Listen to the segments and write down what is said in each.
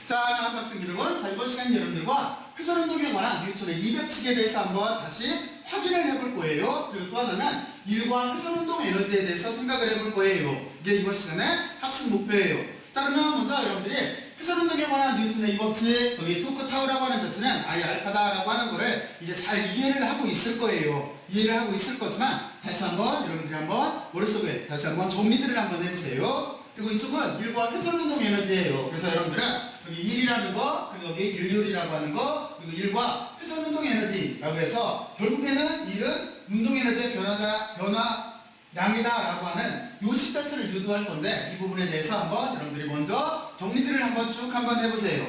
자, 안녕하세요 학생 여러분. 자, 이번 시간 여러분들과 회전운동에 관한 뉴턴의 200칙에 대해서 한번 다시 확인을 해볼 거예요. 그리고 또 하나는 일과 회전운동 에너지에 대해서 생각을 해볼 거예요. 이게 이번 시간의 학습 목표예요. 자, 그러면 먼저 여러분들이 회전운동에 관한 뉴턴의 이 법칙, 여기 토크 타워라고 하는 자체는 I 알파다라고 하는 거를 이제 잘 이해를 하고 있을 거예요. 이해를 하고 있을 거지만 다시 한번 여러분들이 한번 머릿속에 다시 한번 정리들을 한번 해보세요. 그리고 이쪽은 일과 회전운동 에너지예요. 그래서 여러분들은 여기 1이라는 거, 그리고 여기 일률이라고 하는 거, 그리고 1과 회전운동 에너지라고 해서 결국에는 1은 운동 에너지의 변화량이다 라고 하는 요식 자체를 유도할 건데 이 부분에 대해서 한번 여러분들이 먼저 정리들을 한번 쭉 한번 해보세요.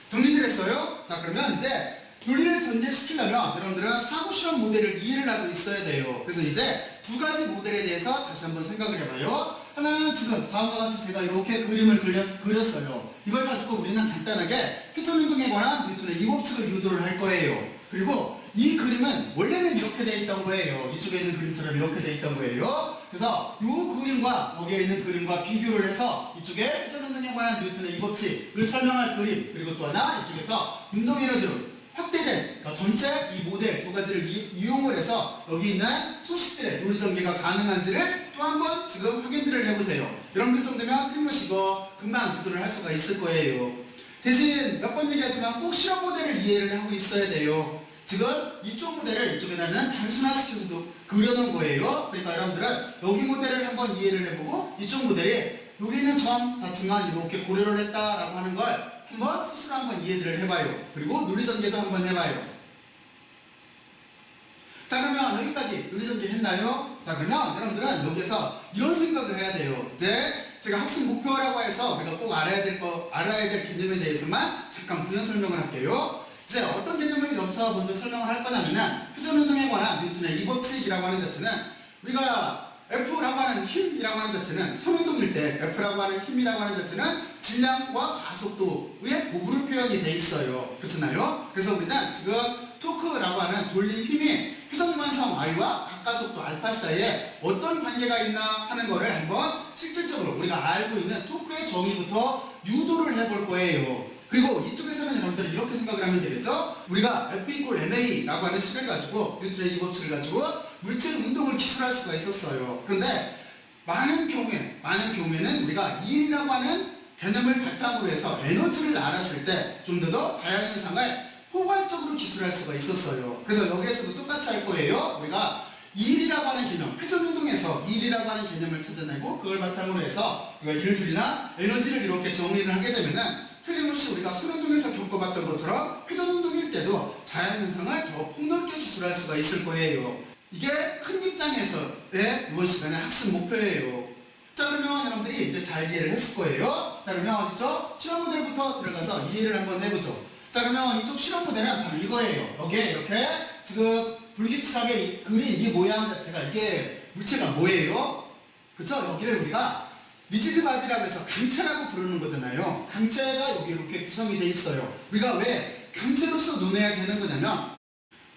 정리들 했어요? 자, 그러면 이제 논리를 전개시키려면 여러분들은 사고실험 모델을 이해를 하고 있어야 돼요. 그래서 이제 두 가지 모델에 대해서 다시 한번 생각을 해봐요. 하나는 지금 다음과 같이 제가 이렇게 그림을 그렸어요. 이걸 가지고 우리는 간단하게 회전운동에 관한 뉴턴의 이 법칙을 유도를 할 거예요. 그리고 이 그림은 원래는 이렇게 돼 있던 거예요. 이쪽에 있는 그림처럼 이렇게 돼 있던 거예요. 그래서 이 그림과 여기에 있는 그림과 비교를 해서 이쪽에 회전운동에 관한 뉴턴의 이 법칙을 설명할 그림, 그리고 또 하나 이쪽에서 운동 에너지로 확대된 그러니까 전체 이 모델 두 가지를 이용을 해서 여기 있는 소식들의 논리 전개가 가능한지를 또 한번 지금 확인들을 해보세요. 여러분들 정도면 틀림없이 이거 금방 구도를 할 수가 있을 거예요. 대신 몇 번 얘기하지만 꼭 실험 모델을 이해를 하고 있어야 돼요. 지금 이쪽 모델을 이쪽에다는 단순화시켜서도 그려놓은 거예요. 그러니까 여러분들은 여기 모델을 한번 이해를 해보고 이쪽 모델이 여기 있는 점 자체만 이렇게 고려를 했다라고 하는 걸 한번 스스로 한번 이해를 해봐요. 그리고 논리전개도 한번 해봐요. 자, 그러면 여기까지 논리전개 했나요? 자, 그러면 여러분들은 여기에서 이런 생각을 해야 돼요. 이제 제가 학습 목표라고 해서 우리가 꼭 알아야 될 개념에 대해서만 잠깐 부연 설명을 할게요. 이제 어떤 개념을 여기서 먼저 설명을 할 거냐면은 회전운동에 관한 뉴턴의 이 법칙이라고 하는 자체는 우리가 F라고 하는 힘이라고 하는 자체는 선운동일 때 F라고 하는 힘이라고 하는 자체는 질량과 가속도의 곱으로 표현이 돼 있어요. 그렇잖아요? 그래서 우리는 지금 토크라고 하는 돌림 힘이 회전관성 Y와 각가속도 알파 사이에 어떤 관계가 있나 하는 거를 한번 실질적으로 우리가 알고 있는 토크의 정의부터 유도를 해볼 거예요. 그리고 이쪽에서는 여러분들 이렇게 생각을 하면 되겠죠? 우리가 F = ma라고 하는 식을 가지고 뉴턴의 이 법칙을 가지고 물질 운동을 기술할 수가 있었어요. 그런데 많은 경우에는 우리가 일이라고 하는 개념을 바탕으로 해서 에너지를 알았을 때 좀 더 자연현상을 포괄적으로 기술할 수가 있었어요. 그래서 여기에서도 똑같이 할 거예요. 우리가 일이라고 하는 개념, 회전운동에서 일이라고 하는 개념을 찾아내고 그걸 바탕으로 해서 일률이나 에너지를 이렇게 정리를 하게 되면은 틀림없이 우리가 선운동에서 겪어봤던 것처럼 회전운동일 때도 자연현상을 더 폭넓게 기술할 수가 있을 거예요. 이게 큰 입장에서의 이번 시간의 학습 목표예요. 자, 그러면 여러분들이 이제 잘 이해를 했을 거예요. 자, 그러면 어디죠? 실험 모델부터 들어가서 이해를 한번 해보죠. 자, 그러면 이쪽 실험 모델은 바로 이거예요. 여기에 이렇게 지금 불규칙하게 그린 이 모양 자체가 이게 물체가 뭐예요? 그렇죠? 여기를 우리가 리지드 바디라고 해서 강체라고 부르는 거잖아요. 강체가 여기 이렇게 구성이 돼 있어요. 우리가 왜 강체로서 논해야 되는 거냐면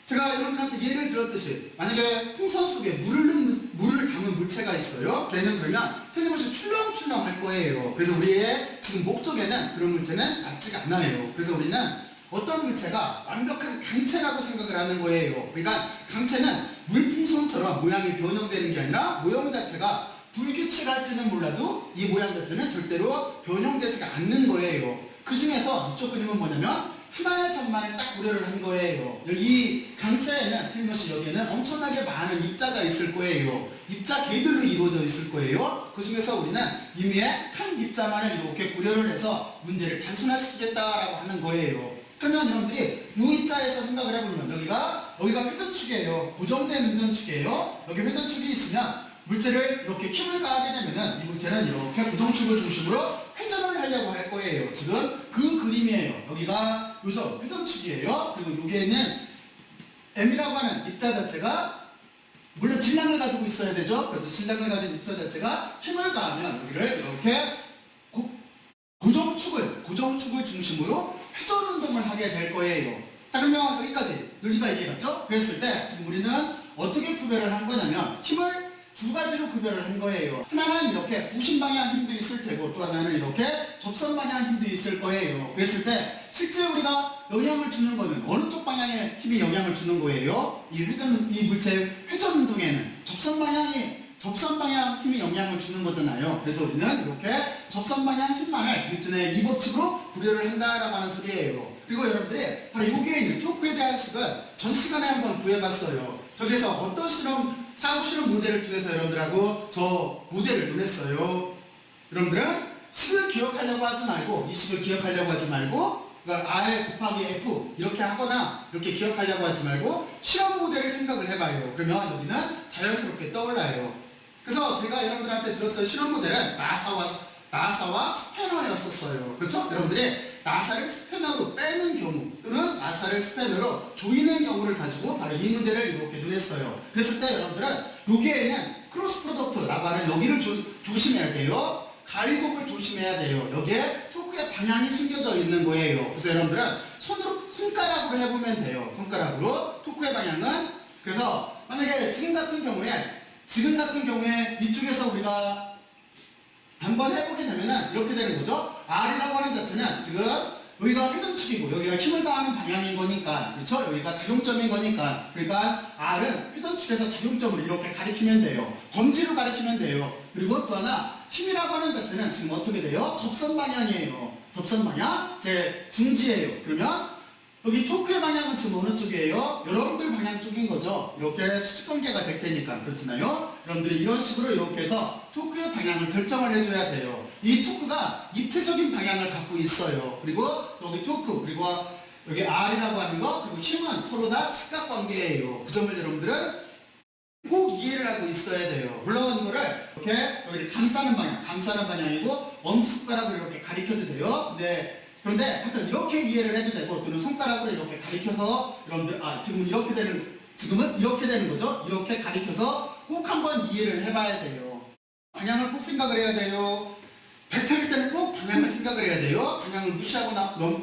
제가 여러분들한테 예를 들었듯이 만약에 풍선 속에 물을 담은 물체가 있어요. 걔는 그러면 틀림없이 출렁출렁 할 거예요. 그래서 우리의 지금 목적에는 그런 물체는 맞지가 않아요. 그래서 우리는 어떤 물체가 완벽한 강체라고 생각을 하는 거예요. 그러니까 강체는 물풍선처럼 모양이 변형되는 게 아니라 모양 자체가 불규칙할지는 몰라도 이 모양 자체는 절대로 변형되지가 않는 거예요. 그 중에서 이쪽 그림은 뭐냐면 하나의 점만을 딱 고려를 한 거예요. 이 강체에는 틀림없이 여기에는 엄청나게 많은 입자가 있을 거예요. 입자 개들로 이루어져 있을 거예요. 그 중에서 우리는 임의의 한 입자만을 이렇게 고려를 해서 문제를 단순화시키겠다라고 하는 거예요. 그러면 여러분들이 이 입자에서 생각을 해보면 여기가 회전축이에요. 고정된 회전축이에요. 여기 회전축이 있으면 물체를 이렇게 힘을 가하게 되면은 이 물체는 이렇게 고정축을 중심으로 회전을 하려고 할 거예요. 지금 그 그림이에요. 여기가 요점 회전축이에요. 그리고 여기에는 M이라고 하는 입자 자체가 물론 질량을 가지고 있어야 되죠. 그래서 질량을 가진 입자 자체가 힘을 가하면 여기를 이렇게 고정축을 중심으로 회전 운동을 하게 될 거예요. 자, 그러면 여기까지 논리가 이해갔죠? 그랬을 때 지금 우리는 어떻게 구별을 한 거냐면 힘을 두 가지로 구별을 한 거예요. 하나는 이렇게 구심 방향 힘도 있을 테고 또 하나는 이렇게 접선 방향 힘도 있을 거예요. 그랬을 때 실제 우리가 영향을 주는 거는 어느 쪽 방향에 힘이 영향을 주는 거예요? 이 물체의 회전 운동에는 접선 방향 힘이 영향을 주는 거잖아요. 그래서 우리는 이렇게 접선 방향 힘만을 뉴턴의 이 법칙으로 구별을 한다라고 하는 소리예요. 그리고 여러분들이 바로 여기에 있는 토크에 대한 식은 전 시간에 한번 구해봤어요. 저기서 어떤 사업 실험 모델을 통해서 여러분들하고 저 모델을 보냈어요. 여러분들은 식을 기억하려고 하지 말고 이 식을 기억하려고 하지 말고 R 곱하기 F 이렇게 하거나 이렇게 기억하려고 하지 말고 실험 모델을 생각을 해봐요. 그러면 여기는 자연스럽게 떠올라요. 그래서 제가 여러분들한테 들었던 실험 모델은 나사와 스패너였었어요. 그렇죠? 여러분들이 나사를 스패너로 빼는 경우 또는 나사를 스패너로 조이는 경우를 가지고 바로 이 문제를 이렇게 눈했어요. 그랬을 때 여러분들은 여기에는 크로스 프로덕트라고 하는 여기를 조심해야 돼요. 가위곡을 조심해야 돼요. 여기에 토크의 방향이 숨겨져 있는 거예요. 그래서 여러분들은 손가락으로 해보면 돼요. 손가락으로 토크의 방향은. 그래서 만약에 지금 같은 경우에 이쪽에서 우리가 한번 해보게 되면은 이렇게 되는 거죠. R이라고 하는 자체는 지금 여기가 회전축이고 여기가 힘을 가하는 방향인 거니까, 그렇죠? 여기가 작용점인 거니까, 그러니까 R은 회전축에서 작용점을 이렇게 가리키면 돼요. 검지로 가리키면 돼요. 그리고 또 하나 힘이라고 하는 자체는 지금 어떻게 돼요? 접선 방향이에요. 접선 방향 제 중지예요. 그러면 여기 토크의 방향은 지금 어느 쪽이에요? 여러분들 방향 쪽인 거죠. 이렇게 수직관계가 될 테니까. 그렇잖아요. 여러분들이 이런 식으로 이렇게 해서 토크의 방향을 결정을 해줘야 돼요. 이 토크가 입체적인 방향을 갖고 있어요. 그리고 여기 토크, 그리고 여기 R이라고 하는 거, 그리고 힘은 서로 다 직각관계예요. 그 점을 여러분들은 꼭 이해를 하고 있어야 돼요. 물론 이거를 이렇게 여기를 감싸는 방향이고 엄지손가락으로 이렇게 가리켜도 돼요. 그런데 하여튼 이렇게 이해를 해도 되고 또는 손가락으로 이렇게 가리켜서 여러분들 지금은 이렇게 되는 거죠. 이렇게 가리켜서 꼭 한번 이해를 해봐야 돼요. 방향을 꼭 생각을 해야 돼요. 벡터일 때는 꼭 방향을 생각을 해야 돼요. 방향을 무시하고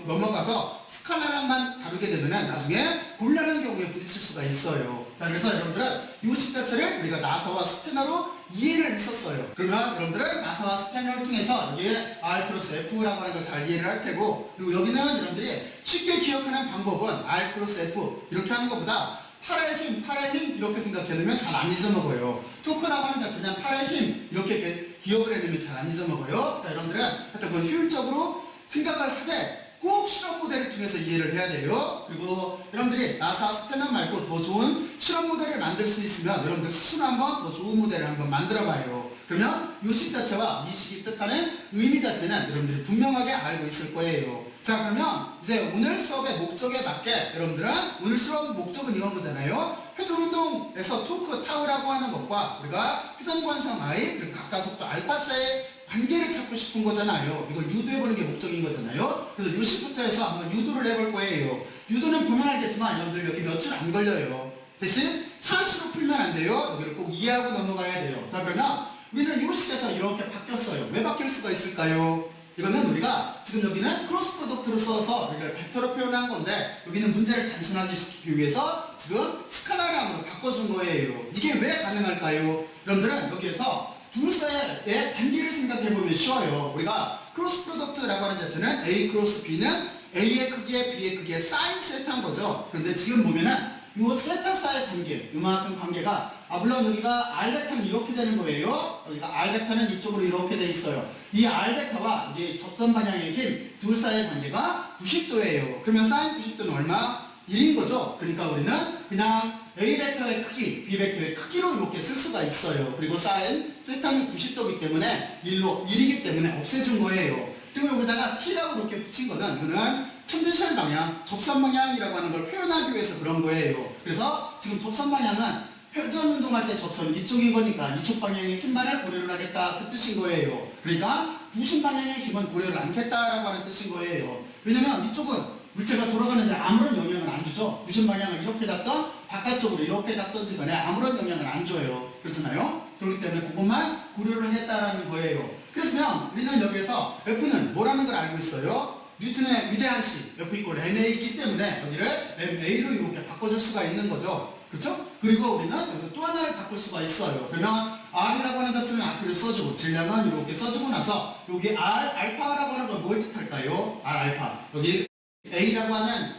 넘어가서 스칼라랑만 다루게 되면 나중에 곤란한 경우에 부딪힐 수가 있어요. 자, 그래서 여러분들은 이 식 자체를 우리가 나사와 스패너로 이해를 했었어요. 그러면 여러분들은 나사와 스패너를 통해서 여기에 R 플러스 F라고 하는 걸 잘 이해를 할 테고, 그리고 여기는 여러분들이 쉽게 기억하는 방법은 R 플러스 F 이렇게 하는 것보다 팔의 힘 이렇게 생각해놓으면 잘 안 잊어먹어요. 토크라고 하는 자체는 팔의 힘 이렇게 기억을 해놓으면 잘 안 잊어먹어요. 그러니까 여러분들은 하여튼 그걸 효율적으로 생각을 하되 꼭 실험 모델을 통해서 이해를 해야 돼요. 그리고 여러분들이 나사 스패너 말고 더 좋은 실험 모델을 만들 수 있으면 여러분들 스스로 한번 더 좋은 모델을 한번 만들어 봐요. 그러면 이 식 자체와 이 식이 뜻하는 의미 자체는 여러분들이 분명하게 알고 있을 거예요. 자, 그러면 이제 오늘 수업의 목적에 맞게 여러분들은 오늘 수업 목적은 이런 거잖아요. 회전운동에서 토크 타우라고 하는 것과 우리가 회전관성 I 그리고 각가속도 알파 사이의 관계를 찾고 싶은 거잖아요. 이걸 유도해보는 게 목적인 거잖아요. 그래서 요식부터 해서 한번 유도를 해볼 거예요. 유도는 보면 알겠지만 여러분들 여기 몇 줄 안 걸려요. 대신 산수로 풀면 안 돼요. 여기를 꼭 이해하고 넘어가야 돼요. 자, 그러면 우리는 요식에서 이렇게 바뀌었어요. 왜 바뀔 수가 있을까요? 이거는 우리가 지금 여기는 크로스 프로덕트를 써서 여기를 벡터로 표현한 건데 여기는 문제를 단순하게 시키기 위해서 지금 스칼라량으로 바꿔준 거예요. 이게 왜 가능할까요? 여러분들은 여기에서 둘 사이의 관계를 생각해보면 쉬워요. 우리가 크로스 프로덕트라고 하는 자체는 A 크로스 B는 A의 크기에 B의 크기에 사인 세타인 거죠. 그런데 지금 보면은 이 세타 사이의 관계, 이만큼 관계가 물론 여기가 R벡터는 이렇게 되는 거예요. 여기가 R벡터는 이쪽으로 이렇게 돼 있어요. 이 R벡터와 이제 접선 방향의 힘 둘 사이의 관계가 90도예요. 그러면 사인 90도는 얼마? 1인 거죠. 그러니까 우리는 그냥 A 벡터의 크기, B 벡터의 크기로 이렇게 쓸 수가 있어요. 그리고 사인 세타는 90도이기 때문에 1이기 때문에 없애준 거예요. 그리고 여기다가 T라고 이렇게 붙인 거는 이거는 텐전셜 방향, 접선 방향이라고 하는 걸 표현하기 위해서 그런 거예요. 그래서 지금 접선 방향은 회전 운동할 때 접선 이쪽인 거니까 이쪽 방향의 힘만을 고려를 하겠다 그 뜻인 거예요. 그러니까 구심 방향의 힘은 고려를 않겠다라고 하는 뜻인 거예요. 왜냐면 이쪽은 물체가 돌아가는데 아무런 영향을 안 주죠. 구심 방향을 이렇게 잡던 바깥쪽으로 이렇게 잡던지 간에 아무런 영향을 안 줘요. 그렇잖아요. 그렇기 때문에 그것만 고려를 하겠다라는 거예요. 그렇으면 우리는 여기에서 F는 뭐라는 걸 알고 있어요? 뉴턴의 위대한 시 F 이퀄 MA이기 때문에 여기를 MA로 이렇게 바꿔줄 수가 있는 거죠. 그렇죠? 그리고 우리는 여기서 또 하나를 바꿀 수가 있어요. 그러면 R이라고 하는 자체는 앞으로 써주고 질량은 이렇게 써주고 나서 여기 R 알파라고 하는 걸 뭘 뜻할까요? R 알파. 여기 A라고 하는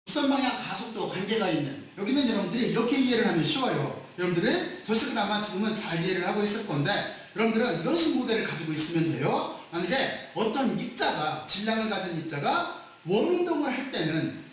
곡선 방향 가속도 관계가 있는 여기는 여러분들이 이렇게 이해를 하면 쉬워요. 여러분들은 절식을 아마 지금은 잘 이해를 하고 있을 건데 여러분들은 이런 식 모델을 가지고 있으면 돼요. 만약에 어떤 입자가 질량을 가진 입자가 원운동을 할 때는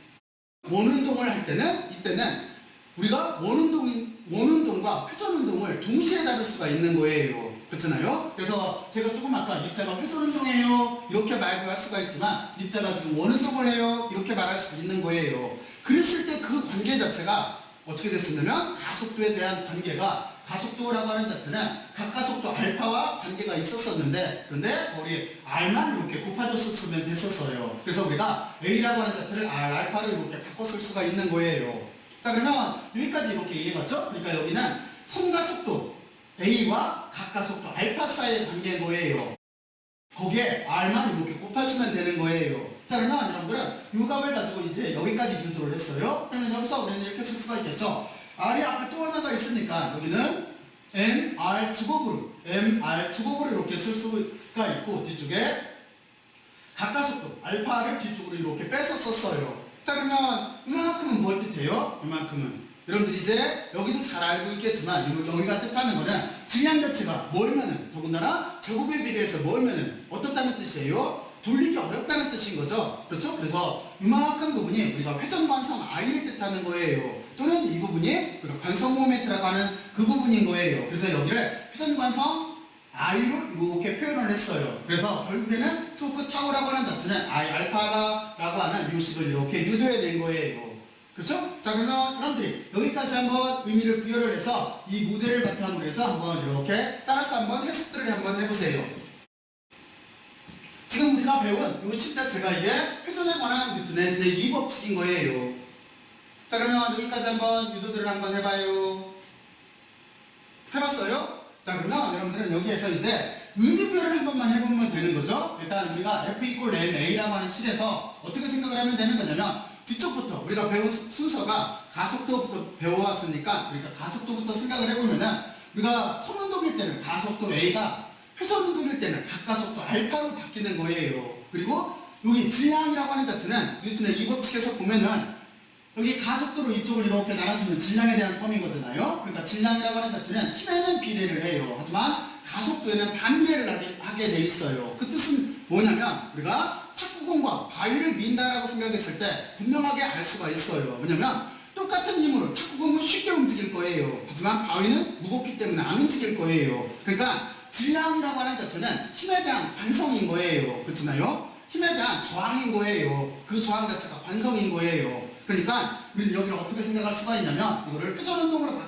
이때는 우리가 원운동과 회전운동을 동시에 다룰 수가 있는 거예요. 그렇잖아요? 그래서 제가 조금 아까 입자가 회전운동해요 이렇게 말도 할 수가 있지만 입자가 지금 원운동을 해요 이렇게 말할 수 있는 거예요. 그랬을 때 그 관계 자체가 어떻게 됐었냐면 가속도에 대한 관계가 가속도라고 하는 자체는 각가속도 알파와 관계가 있었었는데 그런데 거기 R만 이렇게 곱해줬으면 됐었어요. 그래서 우리가 A라고 하는 자체를 R 알파를 이렇게 바꿨을 수가 있는 거예요. 자 그러면 여기까지 이렇게 이해해봤죠? 그러니까 여기는 선가속도 A와 각가속도 알파 사이의 관계인 거예요. 거기에 R만 이렇게 곱해주면 되는 거예요. 자 그러면 여러분들은 이 값을 가지고 이제 여기까지 유도를 했어요. 그러면 여기서 우리는 이렇게 쓸 수가 있겠죠. R이 앞에 또 하나가 있으니까 여기는 MR 제곱으로 이렇게 쓸 수가 있고 뒤쪽에 각가속도 알파를 뒤쪽으로 이렇게 빼서 썼어요. 자 그러면 이만큼은 뭘 뜻해요? 이만큼은 여러분들이 이제 여기도 잘 알고 있겠지만 여기가 뜻하는 거는 질량 자체가 멀면은 더군다나 제곱에 비례해서 멀면은 어떻다는 뜻이에요? 돌리기 어렵다는 뜻인 거죠. 그렇죠? 그래서 이만큼 부분이 우리가 회전관성 I를 뜻하는 거예요. 또는 이 부분이 우리가 관성 모멘트라고 하는 그 부분인 거예요. 그래서 여기를 회전관성 I로 이렇게 표현을 했어요. 그래서 결국에는 토크 타우라고 하는 자체는 I 알파라고 하는 요식을 이렇게 유도해낸 거예요. 그렇죠? 자 그러면 여러분들이 여기까지 한번 의미를 부여를 해서 이 모델을 바탕으로 해서 한번 이렇게 따라서 한번 해석들을 한번 해보세요. 지금 우리가 배운 요식 자체가 이게 회전에 관한 뉴턴의 제2법칙인 거예요. 자 그러면 여기까지 한번 유도들을 한번 해봐요. 해봤어요? 자 그러면 여러분들은 여기에서 이제 의미 부여를 한 번만 해보면 되는 거죠. 일단 우리가 F equal MA라고 하는 식에서 어떻게 생각을 하면 되는 거냐면 뒤쪽부터 우리가 배운 순서가 가속도부터 배워왔으니까 그러니까 가속도부터 생각을 해보면은 우리가 선운동일 때는 가속도 A가 회전운동일 때는 각가속도 알파로 바뀌는 거예요. 그리고 여기 질량이라고 하는 자체는 뉴턴의 이 법칙에서 보면은 여기 가속도로 이쪽을 이렇게 나눠주면 질량에 대한 텀인 거잖아요. 그러니까 질량이라고 하는 자체는 힘에는 비례를 해요. 하지만 가속도에는 반비례를 하게 돼 있어요. 그 뜻은 뭐냐면 우리가 탁구공과 바위를 민다라고 생각했을 때 분명하게 알 수가 있어요. 왜냐면 똑같은 힘으로 탁구공은 쉽게 움직일 거예요. 하지만 바위는 무겁기 때문에 안 움직일 거예요. 그러니까 질량이라고 하는 자체는 힘에 대한 관성인 거예요. 그렇잖아요? 힘에 대한 저항인 거예요. 그 저항 자체가 관성인 거예요. 그러니까 우리는 여기를 어떻게 생각할 수가 있냐면 이거를 회전운동으로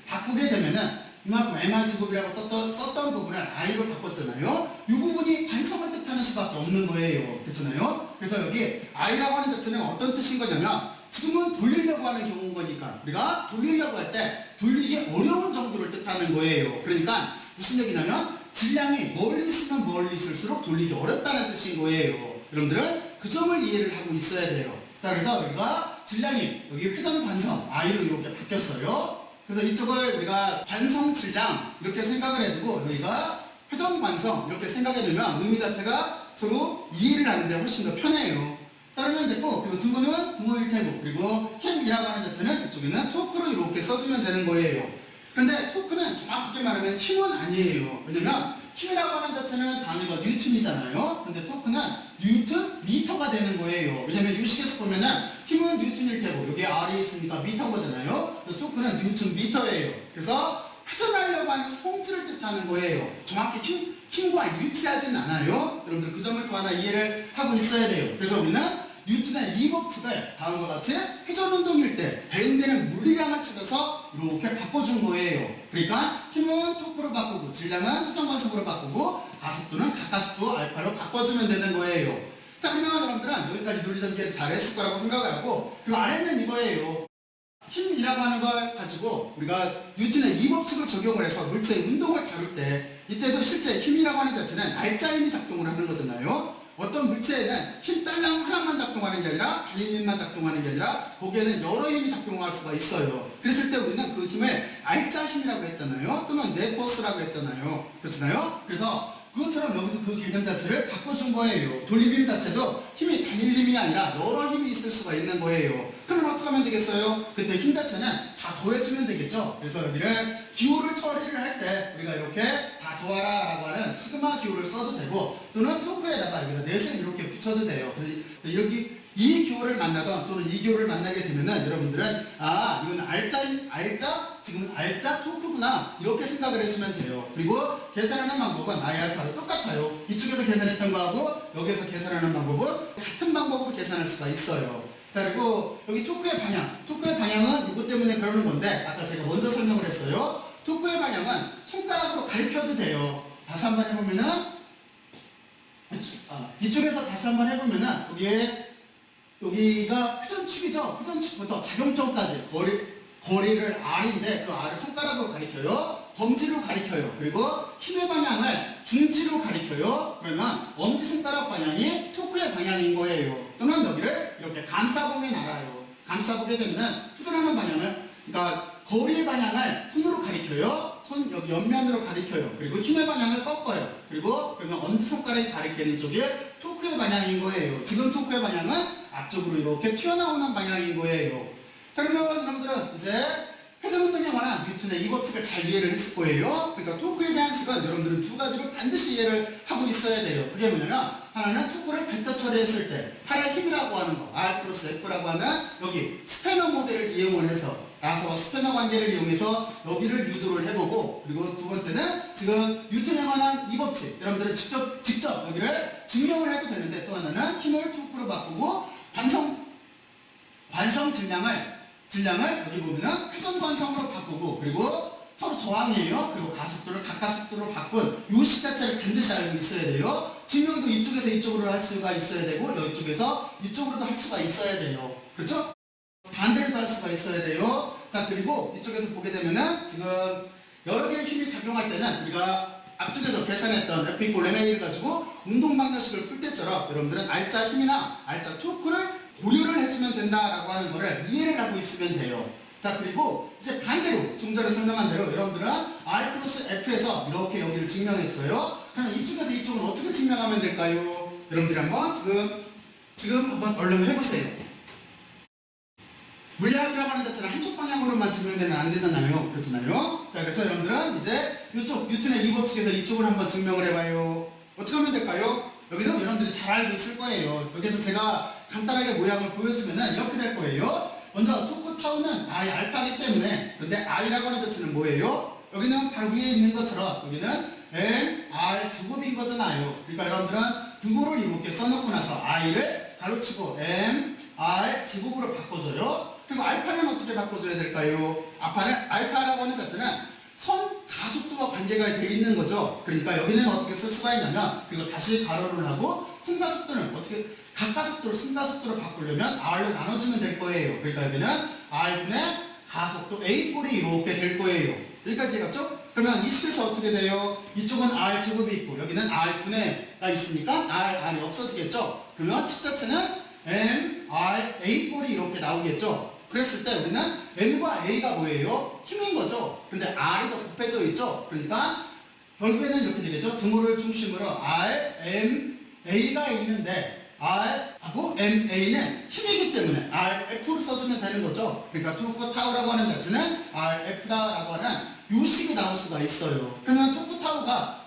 바꾸게 되면은 이만큼 MR 제곱이라고 썼던 부분을 I로 바꿨잖아요. 이 부분이 관성을 뜻하는 수밖에 없는 거예요. 그렇잖아요? 그래서 여기 I라고 하는 자체는 어떤 뜻인 거냐면 지금은 돌리려고 하는 경우인 거니까 우리가 돌리려고 할 때 돌리기 어려운 정도를 뜻하는 거예요. 그러니까 무슨 얘기냐면 질량이 멀리 있으면 멀리 있을수록 돌리기 어렵다는 뜻인 거예요. 여러분들은 그 점을 이해를 하고 있어야 돼요. 자 그래서 우리가 질량이 여기 회전 관성 I로 이렇게 바뀌었어요. 그래서 이쪽을 우리가 관성 질량 이렇게 생각을 해두고 여기가 회전 관성 이렇게 생각해두면 의미 자체가 서로 이해를 하는데 훨씬 더 편해요. 따르면 됐고 그리고 등호는 등호일 테고 그리고 힘이라고 하는 자체는 이쪽에는 토크로 이렇게 써주면 되는 거예요. 근데 토크는 정확하게 말하면 힘은 아니에요. 왜냐면 힘이라고 하는 자체는 단위가 뉴턴이잖아요. 근데 토크는 뉴턴 미터가 되는 거예요. 왜냐면 이 식에서 보면은 힘은 뉴턴일 테고 여기 R이 있으니까 미터인 거잖아요. 근데 토크는 뉴턴 미터예요. 그래서 회전하려고 하는 성질을 뜻하는 거예요. 정확히 힘과 일치하지는 않아요. 여러분들 그 점을 또 하나 이해를 하고 있어야 돼요. 그래서 우리는 뉴턴의 이 법칙을 다음과 같이 회전운동일 때 대응되는 물리량을 찾아서 이렇게 바꿔준 거예요. 그러니까 힘은 토크로 바꾸고 질량은 회전관성으로 바꾸고 가속도는 각가속도 알파로 바꿔주면 되는 거예요. 자 그러면 여러분들은 여기까지 논리전개를 잘 했을 거라고 생각을 하고 그리고 아래는 이거예요. 힘이라고 하는 걸 가지고 우리가 뉴턴의 이 법칙을 적용을 해서 물체의 운동을 다룰 때 이때도 실제 힘이라고 하는 자체는 알짜 힘이 작동을 하는 거잖아요. 어떤 물체에는 힘 딸랑 하나만 작동하는 게 아니라 단일 힘만 작동하는 게 아니라 거기에는 여러 힘이 작동할 수가 있어요. 그랬을 때 우리는 그 힘을 알짜 힘이라고 했잖아요. 또는 네포스라고 했잖아요. 그렇잖아요. 그래서 그것처럼 여기서 그 개념 자체를 바꿔준 거예요. 돌림힘 자체도 힘이 단일 힘이 아니라 여러 힘이 있을 수가 있는 거예요. 그러면 어떻게 하면 되겠어요? 그때 힘 자체는 다 더해주면 되겠죠. 그래서 여기를 기호를 처리를 할 때 우리가 이렇게 다 더하라 라고 하는 시그마 기호를 써도 되고, 또는 토크에다가 여기다 넷을 이렇게 붙여도 돼요. 그래서 이렇게 이 기호를 만나던 또는 이 기호를 만나게 되면은 여러분들은 이건 알짜 지금은 알짜 토크구나 이렇게 생각을 해주면 돼요. 그리고 계산하는 방법은 알파로 똑같아요. 이쪽에서 계산했던 거하고 여기서 계산하는 방법은 같은 방법으로 계산할 수가 있어요. 자, 그리고 여기 토크의 방향은 이것 때문에 그러는 건데 아까 제가 먼저 설명을 했어요. 토크의 방향은 손가락으로 가리켜도 돼요. 다시 한번 해보면은 이쪽에서 다시 한번 해보면은 여기가 회전축이죠. 회전축부터 작용점까지 거리를 R인데 그 R을 손가락으로 가리켜요. 검지로 가리켜요. 그리고 힘의 방향을 중지로 가리켜요. 그러면 엄지손가락 방향이 토크의 방향인 거예요. 또는 여기를 이렇게 감싸보면 알아요. 감싸보게 되면은 회전하는 방향을, 그러니까 거리의 방향을 손으로 가리켜요. 손 여기 옆면으로 가리켜요. 그리고 힘의 방향을 꺾어요. 그리고 그러면 엄지손가락이 가리키는 쪽이 토크의 방향인 거예요. 지금 토크의 방향은 앞쪽으로 이렇게 튀어나오는 방향인 거예요. 자, 그러면 여러분들은 이제 회전운동에 관한 뉴턴의 이 법칙을 잘 이해를 했을 거예요. 그러니까 토크에 대한 식은 여러분들은 두 가지로 반드시 이해를 하고 있어야 돼요. 그게 뭐냐면, 하나는 토크를 벡터 처리했을 때 팔의 힘이라고 하는 거, R 플러스 F라고 하는 여기 스패너 모델을 이용을 해서 나사와 스패너 관계를 이용해서 여기를 유도를 해보고, 그리고 두 번째는 지금 뉴턴에 관한 이 법칙 여러분들은 직접 여기를 증명을 해도 되는데, 또 하나는 힘을 토크로 바꾸고 관성 질량을 여기 보면은 회전 관성으로 바꾸고, 그리고 서로 저항이에요. 그리고 가속도를 가속도로 바꾼 요 식 자체를 반드시 알고 있어야 돼요. 증명도 이쪽에서 이쪽으로 할 수가 있어야 되고, 이쪽에서 이쪽으로도 할 수가 있어야 돼요. 그렇죠? 반대로도 할 수가 있어야 돼요. 자, 그리고 이쪽에서 보게 되면은 지금 여러 개의 힘이 작용할 때는 우리가 앞쪽에서 계산했던 F 이퀄 MA를 가지고 운동 방정식을 풀 때처럼 여러분들은 알짜 힘이나 알짜 토크를 고려를 해주면 된다라고 하는 거를 이해를 하고 있으면 돼요. 자, 그리고 이제 반대로 좀 전에 설명한 대로 여러분들은 R 플러스 F에서 이렇게 여기를 증명했어요. 그럼 이쪽에서 이쪽은 어떻게 증명하면 될까요? 여러분들이 한번 지금 한번 얼른 해보세요. 물리학이라고 하는 자체는 한쪽 방향으로만 증명되면 안 되잖아요. 그렇잖아요. 자, 그래서 여러분들은 이제 이쪽 뉴턴의 이 법칙에서 이쪽을 한번 증명을 해봐요. 어떻게 하면 될까요? 여기서 여러분들이 잘 알고 있을 거예요. 여기서 제가 간단하게 모양을 보여주면은 이렇게 될 거예요. 먼저 토크 타우는 I 알파이기 때문에, 그런데 I라고 하는 자체는 뭐예요? 여기는 바로 위에 있는 것처럼 여기는 M, R 제곱인 거잖아요. 그러니까 여러분들은 등호를 이렇게 써놓고 나서 I를 가로치고 M, R 제곱으로 바꿔줘요. 그리고 알파는 어떻게 바꿔줘야 될까요? 알파라고 하는 자체는 선 가속도와 관계가 되어 있는 거죠. 그러니까 여기는 어떻게 쓸 수가 있냐면, 그리고 다시 가로를 하고 선 가속도는 어떻게 가속도를 선 가속도로 바꾸려면 R로 나눠주면 될 거예요. 그러니까 여기는 R분의 가속도 A 꼴이 이렇게 될 거예요. 여기까지 해갔죠? 그러면 이 식에서 어떻게 돼요? 이쪽은 R 제곱이 있고 여기는 R분의가 있으니까 R이 없어지겠죠? 그러면 식 자체는 M, R, A 꼴이 이렇게 나오겠죠? 그랬을 때 우리는 M과 A가 뭐예요? 힘인 거죠. 근데 R이 더 곱해져 있죠. 그러니까 결국에는 이렇게 되겠죠. 등호를 중심으로 R, M, A가 있는데 R하고 MA는 힘이기 때문에 RF를 써주면 되는 거죠. 그러니까 토크 타우라고 하는 자체는 RF다라고 하는 요식이 나올 수가 있어요. 그러면 토크 타우가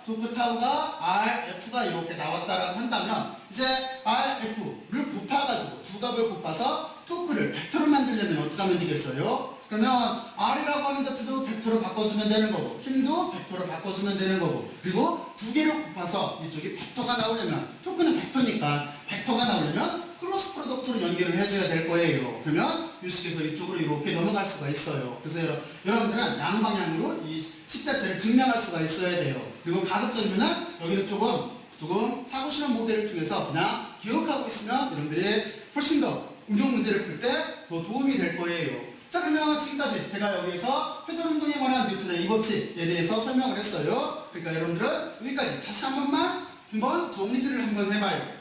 RF가 이렇게 나왔다라고 한다면, 이제 RF를 곱해가지고 두 값을 곱해서 토크를 벡터로 만들려면 어떻게 하면 되겠어요? 그러면 R이라고 하는 자체도 벡터로 바꿔주면 되는 거고, 힘도 벡터로 바꿔주면 되는 거고, 그리고 두 개를 곱해서 이쪽이 벡터가 나오려면, 토크는 벡터니까 벡터가 나오려면 크로스 프로덕트로 연결을 해줘야 될 거예요. 그러면 이 식에서 이쪽으로 이렇게 넘어갈 수가 있어요. 그래서 여러분들은 양방향으로 이 식 자체를 증명할 수가 있어야 돼요. 그리고 가급적이면은 여기는 조금 사고 실험 모델을 통해서 그냥 기억하고 있으면 여러분들이 훨씬 더 응용 문제를 풀 때 더 도움이 될 거예요. 자, 그러면 지금까지 제가 여기에서 회전 운동에 관한 뉴턴의 이 법칙에 대해서 설명을 했어요. 그러니까 여러분들은 여기까지 다시 한번 정리들을 한번 해봐요.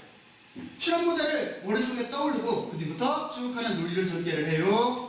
실험 모델을 머릿속에 떠올리고 그 뒤부터 쭉 하는 논리를 전개를 해요.